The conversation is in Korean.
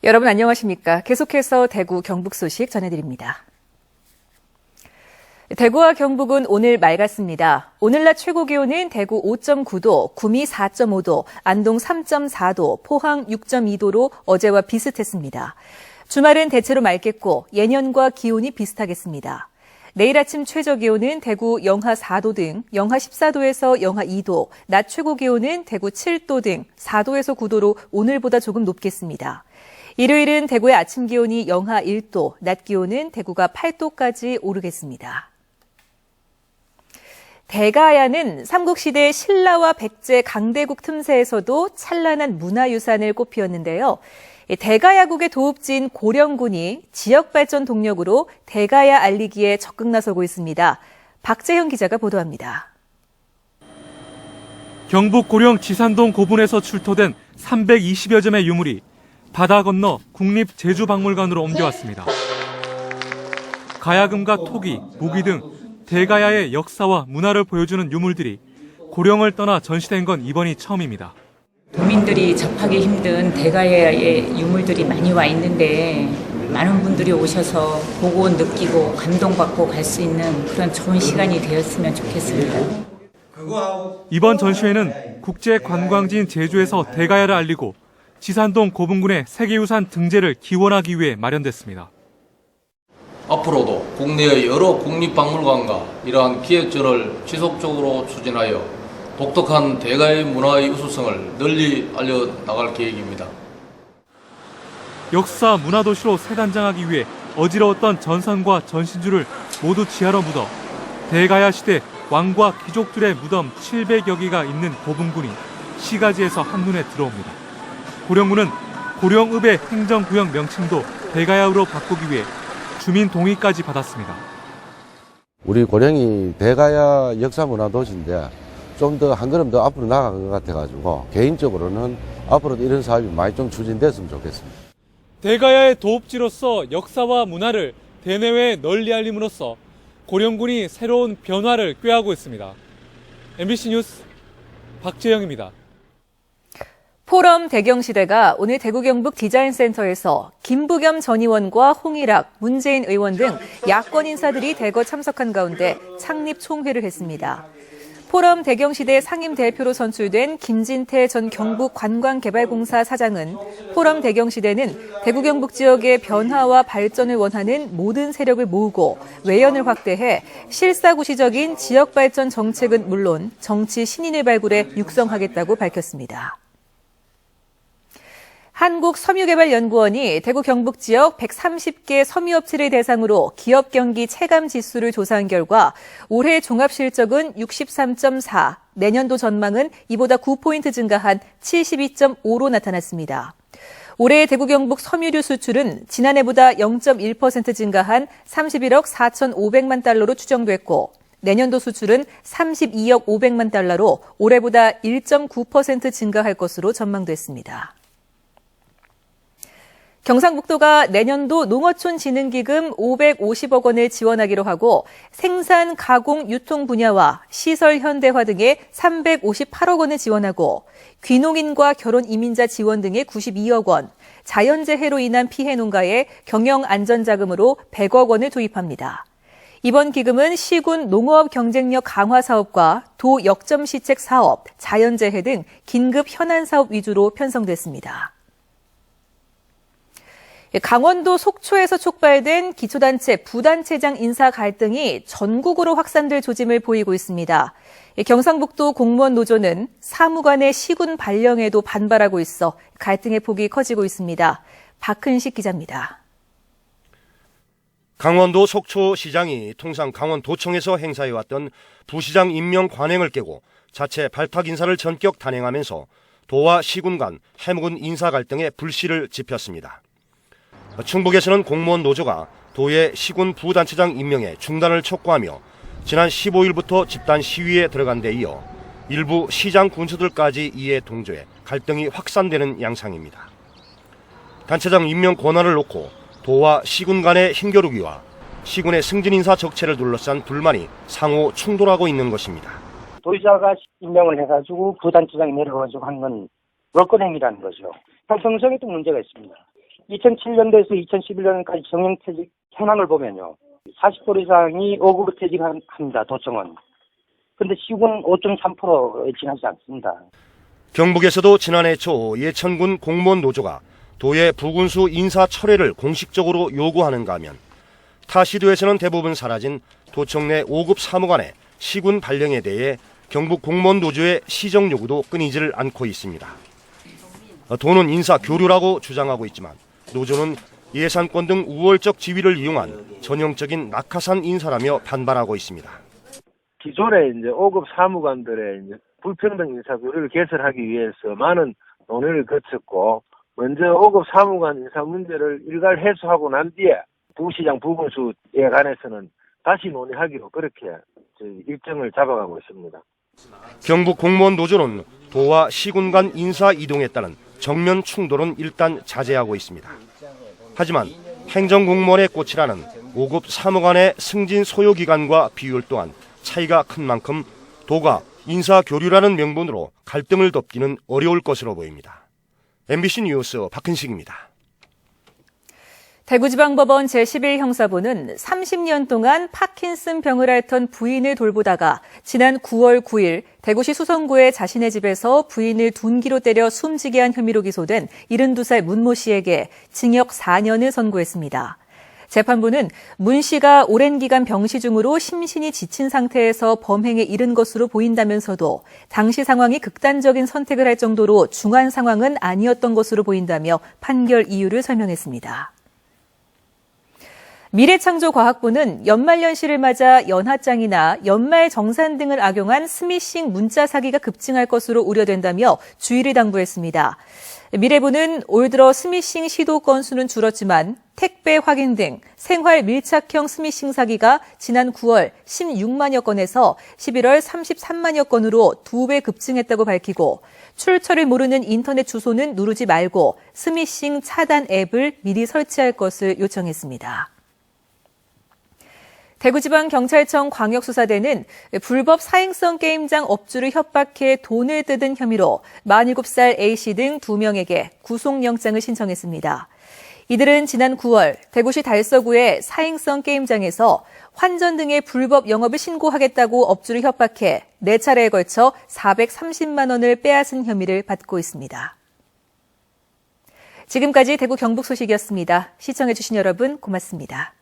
여러분 안녕하십니까? 계속해서 대구 경북 소식 전해드립니다. 대구와 경북은 오늘 맑았습니다. 오늘 낮 최고 기온은 대구 5.9도, 구미 4.5도, 안동 3.4도, 포항 6.2도로 어제와 비슷했습니다. 주말은 대체로 맑겠고 예년과 기온이 비슷하겠습니다. 내일 아침 최저 기온은 대구 영하 4도 등 영하 14도에서 영하 2도, 낮 최고 기온은 대구 7도 등 4도에서 9도로 오늘보다 조금 높겠습니다. 일요일은 대구의 아침 기온이 영하 1도, 낮 기온은 대구가 8도까지 오르겠습니다. 대가야는 삼국시대 신라와 백제 강대국 틈새에서도 찬란한 문화유산을 꼽히었는데요. 대가야국의 도읍지인 고령군이 지역발전 동력으로 대가야 알리기에 적극 나서고 있습니다. 박재형 기자가 보도합니다. 경북 고령 지산동 고분에서 출토된 320여 점의 유물이 바다 건너 국립제주박물관으로 옮겨왔습니다. 가야금과 토기, 무기 등 대가야의 역사와 문화를 보여주는 유물들이 고령을 떠나 전시된 건 이번이 처음입니다. 도민들이 접하기 힘든 대가야의 유물들이 많이 와 있는데 많은 분들이 오셔서 보고 느끼고 감동받고 갈 수 있는 그런 좋은 시간이 되었으면 좋겠습니다. 이번 전시회는 국제관광지인 제주에서 대가야를 알리고 지산동 고분군의 세계유산 등재를 기원하기 위해 마련됐습니다. 앞으로도 국내의 여러 국립박물관과 이러한 기획전을 지속적으로 추진하여 독특한 대가야 문화의 우수성을 널리 알려나갈 계획입니다. 역사 문화도시로 새단장하기 위해 어지러웠던 전선과 전신주를 모두 지하로 묻어 대가야 시대 왕과 귀족들의 무덤 700여 개가 있는 고분군이 시가지에서 한눈에 들어옵니다. 고령군은 고령읍의 행정구역 명칭도 대가야로 바꾸기 위해 주민 동의까지 받았습니다. 우리 고령이 대가야 역사문화도시인데 좀 더 한 걸음 더 앞으로 나간 것 같아가지고 개인적으로는 앞으로도 이런 사업이 많이 좀 추진됐으면 좋겠습니다. 대가야의 도읍지로서 역사와 문화를 대내외에 널리 알림으로써 고령군이 새로운 변화를 꾀하고 있습니다. MBC 뉴스 박재영입니다. 포럼 대경시대가 오늘 대구 경북 디자인센터에서 김부겸 전 의원과 홍일학, 문재인 의원 등 야권 인사들이 대거 참석한 가운데 창립 총회를 했습니다. 포럼 대경시대 상임 대표로 선출된 김진태 전 경북관광개발공사 사장은 포럼 대경시대는 대구 경북 지역의 변화와 발전을 원하는 모든 세력을 모으고 외연을 확대해 실사구시적인 지역발전 정책은 물론 정치 신인을 발굴해 육성하겠다고 밝혔습니다. 한국섬유개발연구원이 대구 경북 지역 130개 섬유업체를 대상으로 기업 경기 체감 지수를 조사한 결과 올해 종합실적은 63.4, 내년도 전망은 이보다 9포인트 증가한 72.5로 나타났습니다. 올해 대구 경북 섬유류 수출은 지난해보다 0.1% 증가한 31억 4,500만 달러로 추정됐고 내년도 수출은 32억 500만 달러로 올해보다 1.9% 증가할 것으로 전망됐습니다. 경상북도가 내년도 농어촌진흥기금 550억 원을 지원하기로 하고 생산, 가공, 유통 분야와 시설 현대화 등에 358억 원을 지원하고 귀농인과 결혼 이민자 지원 등에 92억 원, 자연재해로 인한 피해 농가에 경영안전자금으로 100억 원을 도입합니다. 이번 기금은 시군 농어업 경쟁력 강화 사업과 도 역점시책 사업, 자연재해 등 긴급 현안 사업 위주로 편성됐습니다. 강원도 속초에서 촉발된 기초단체 부단체장 인사 갈등이 전국으로 확산될 조짐을 보이고 있습니다. 경상북도 공무원 노조는 사무관의 시군 발령에도 반발하고 있어 갈등의 폭이 커지고 있습니다. 박은식 기자입니다. 강원도 속초시장이 통상 강원도청에서 행사해왔던 부시장 임명 관행을 깨고 자체 발탁 인사를 전격 단행하면서 도와 시군 간 해묵은 인사 갈등에 불씨를 지폈습니다. 충북에서는 공무원 노조가 도의 시군 부단체장 임명에 중단을 촉구하며 지난 15일부터 집단 시위에 들어간 데 이어 일부 시장 군수들까지 이에 동조해 갈등이 확산되는 양상입니다. 단체장 임명 권한을 놓고 도와 시군 간의 힘겨루기와 시군의 승진 인사 적체를 둘러싼 불만이 상호 충돌하고 있는 것입니다. 도의사가 임명을 해가지고 부단체장이 내려가지고 한 건 월권행위라는 거죠. 형평성에도 문제가 있습니다. 2007년도에서 2011년까지 정년퇴직 현황을 보면요. 40% 이상이 5급으로 퇴직합니다. 도청은. 근데 시군 5.3%에 지나지 않습니다. 경북에서도 지난해 초 예천군 공무원 노조가 도의 부군수 인사 철회를 공식적으로 요구하는가 하면 타 시도에서는 대부분 사라진 도청 내 5급 사무관의 시군 발령에 대해 경북 공무원 노조의 시정 요구도 끊이질 않고 있습니다. 도는 인사 교류라고 주장하고 있지만 노조는 예산권 등 우월적 지위를 이용한 전형적인 낙하산 인사라며 반발하고 있습니다. 기존의 이제 5급 사무관들의 이제 불평등 인사 교류를 개선하기 위해서 많은 논의를 거쳤고, 먼저 5급 사무관 인사 문제를 일괄 해소하고 난 뒤에 부시장 부군수에 관해서는 다시 논의하기로 그렇게 일정을 잡아가고 있습니다. 경북 공무원 노조는 도와 시군 간 인사 이동에 따른 정면 충돌은 일단 자제하고 있습니다. 하지만 행정공무원의 꽃이라는 5급 사무관의 승진 소요 기간과 비율 또한 차이가 큰 만큼 도가 인사 교류라는 명분으로 갈등을 덮기는 어려울 것으로 보입니다. MBC 뉴스 박근식입니다. 대구지방법원 제11형사부는 30년 동안 파킨슨 병을 앓던 부인을 돌보다가 지난 9월 9일 대구시 수성구의 자신의 집에서 부인을 둔기로 때려 숨지게 한 혐의로 기소된 72살 문모 씨에게 징역 4년을 선고했습니다. 재판부는 문 씨가 오랜 기간 병시 중으로 심신이 지친 상태에서 범행에 이른 것으로 보인다면서도 당시 상황이 극단적인 선택을 할 정도로 중한 상황은 아니었던 것으로 보인다며 판결 이유를 설명했습니다. 미래창조과학부는 연말연시를 맞아 연하장이나 연말 정산 등을 악용한 스미싱 문자 사기가 급증할 것으로 우려된다며 주의를 당부했습니다. 미래부는 올 들어 스미싱 시도 건수는 줄었지만 택배 확인 등 생활 밀착형 스미싱 사기가 지난 9월 16만여 건에서 11월 33만여 건으로 2배 급증했다고 밝히고 출처를 모르는 인터넷 주소는 누르지 말고 스미싱 차단 앱을 미리 설치할 것을 요청했습니다. 대구지방경찰청 광역수사대는 불법 사행성 게임장 업주를 협박해 돈을 뜯은 혐의로 47살 A씨 등 2명에게 구속영장을 신청했습니다. 이들은 지난 9월 대구시 달서구의 사행성 게임장에서 환전 등의 불법 영업을 신고하겠다고 업주를 협박해 4차례에 걸쳐 430만 원을 빼앗은 혐의를 받고 있습니다. 지금까지 대구 경북 소식이었습니다. 시청해주신 여러분 고맙습니다.